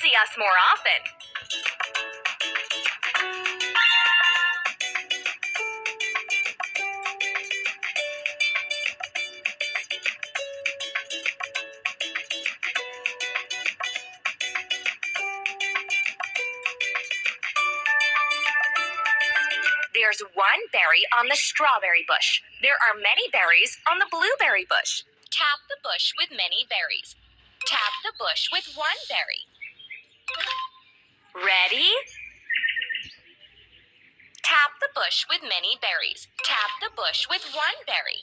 see us more often. There's one berry on the strawberry bush. There are many berries on the blueberry bush. Tap the bush with many berries. Tap the bush with one berry. Ready? Tap the bush with many berries. Tap the bush with one berry.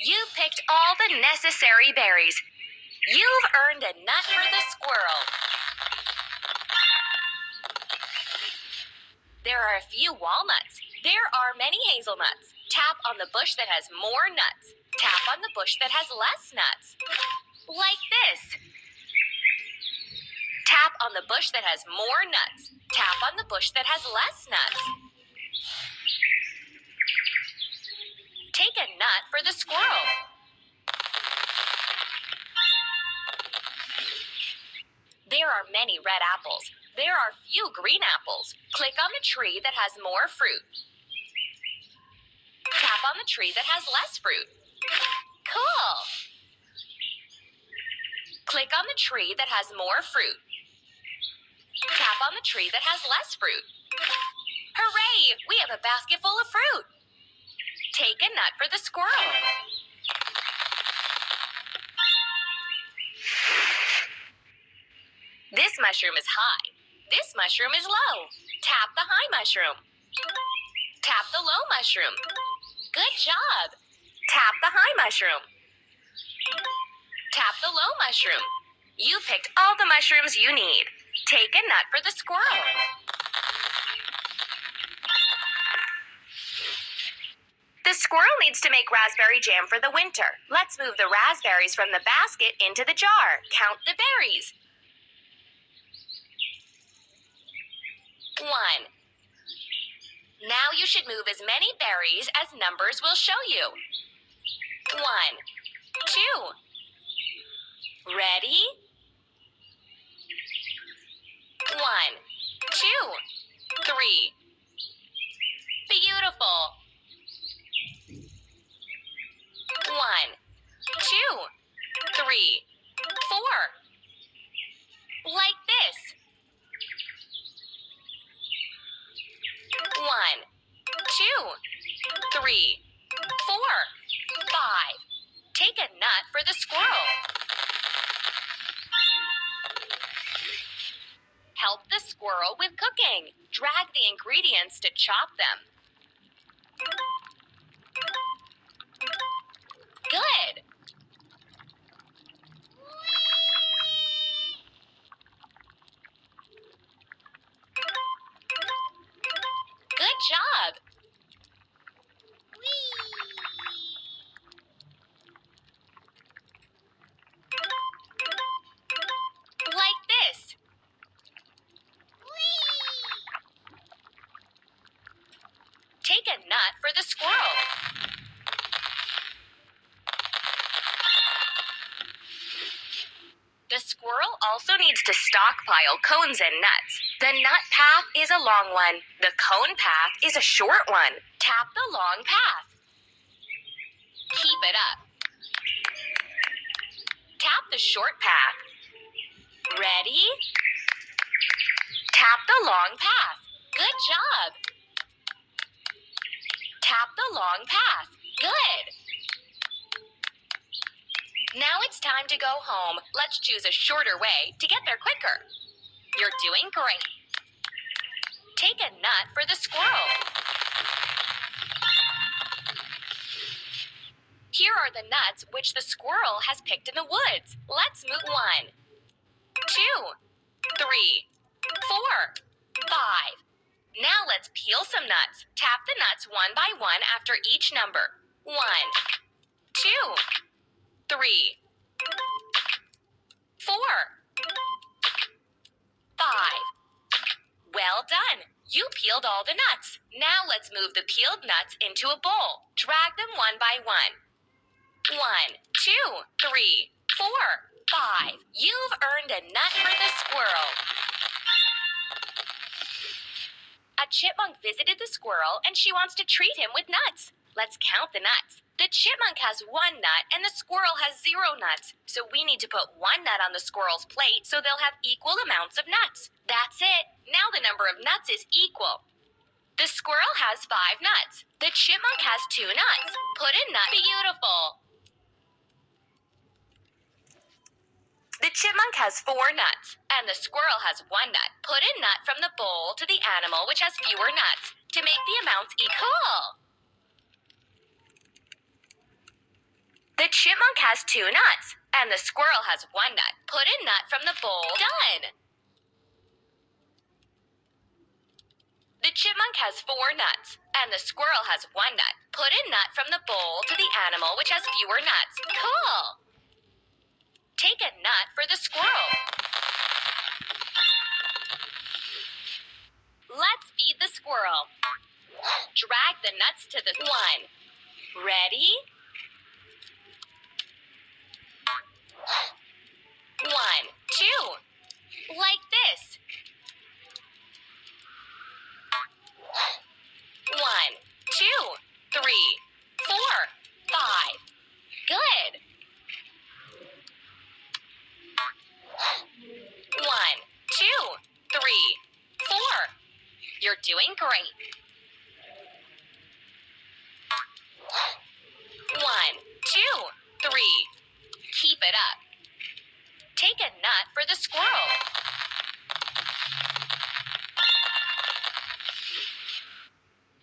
You picked all the necessary berries. You've earned a nut for the squirrel. There are a few walnuts. There are many hazelnuts. Tap on the bush that has more nuts. Tap on the bush that has less nuts. Like this. Tap on the bush that has more nuts. Tap on the bush that has less nuts. Take a nut for the squirrel. There are many red apples. There are few green apples. Click on the tree that has more fruit. Tap on the tree that has less fruit. Cool! Click on the tree that has more fruit. Tap on the tree that has less fruit. Hooray! We have a basket full of fruit. Take a nut for the squirrel. This mushroom is high. This mushroom is low. Tap the high mushroom. Tap the low mushroom. Good job. Tap the high mushroom. Tap the low mushroom. You picked all the mushrooms you need. Take a nut for the squirrel. The squirrel needs to make raspberry jam for the winter. Let's move the raspberries from the basket into the jar. Count the berries. 1. Now you should move as many berries as numbers will show you. 1, 2. Ready? 1, 2, 3. Beautiful. 1, 2, 3, 4. Like this. 1, 2, 3, 4, 5. Take a nut for the squirrel. Help the squirrel with cooking. Drag the ingredients to chop them. Good. Good job. Like this. Take a nut for the squirrel. The squirrel also needs to stockpile cones and nuts. The nut path is a long one. The cone path is a short one. Tap the long path. Keep it up. Tap the short path. Ready? Tap the long path. Good job. Tap the long path. Good. Now it's time to go home. Let's choose a shorter way to get there quicker. You're doing great. Take a nut for the squirrel. Here are the nuts which the squirrel has picked in the woods. Let's move 1, 2, 3, 4, 5. Now let's peel some nuts. Tap the nuts one by one after each number. 1, 2, 3, 4, 5. Well done. You peeled all the nuts. Now let's move the peeled nuts into a bowl. Drag them one by one. 1, 2, 3, 4, 5. You've earned a nut for the squirrel. squirrel. A chipmunk visited the squirrel and she wants to treat him with nuts. Let's count the nuts. The chipmunk has 1 nut and the squirrel has 0 nuts. So we need to put 1 nut on the squirrel's plate so they'll have equal amounts of nuts. That's it. Now the number of nuts is equal. The squirrel has 5 nuts. The chipmunk has 2 nuts. Put in nut. Beautiful. The chipmunk has 4 nuts, and the squirrel has 1 nut. Put a nut from the bowl to the animal which has fewer nuts to make the amounts equal. The chipmunk has 2 nuts, and the squirrel has 1 nut. Put a nut from the bowl. Done! The chipmunk has 4 nuts, and the squirrel has 1 nut. Put a nut from the bowl to the animal which has fewer nuts. Cool! Take a nut for the squirrel. Let's feed the squirrel. Drag the nuts to the 1. Ready? 1, 2. Like this. 1, 2, 3, 4, 5. Good. 1, 2, 3, 4. You're doing great. 1, 2, 3. Keep it up. Take a nut for the squirrel.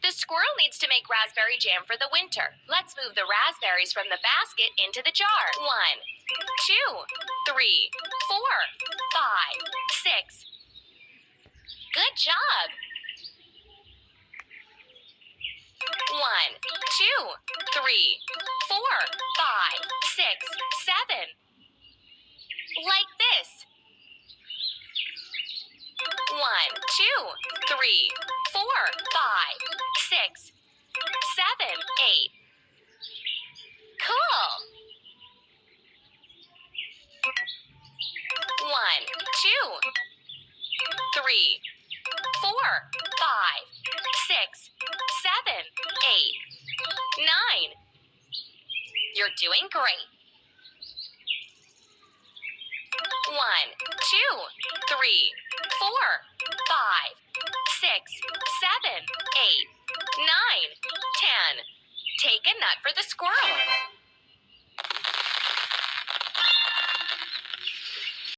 The squirrel needs to make raspberry jam for the winter. Let's move the raspberries from the basket into the jar. 1, 2, 3, 4, 5, 6. Good job. 1, 2, 3, 4, 5, 6, 7. Like this. 1, 2, 3, 4, 5, 6, 7, 8. Cool. 1, 2, 3, 4, 5, 6, 7, 8, 9. You're doing great. 1, 2, 3, 4, 5, 6, 7, 8, 9, 10. Take a nut for the squirrel.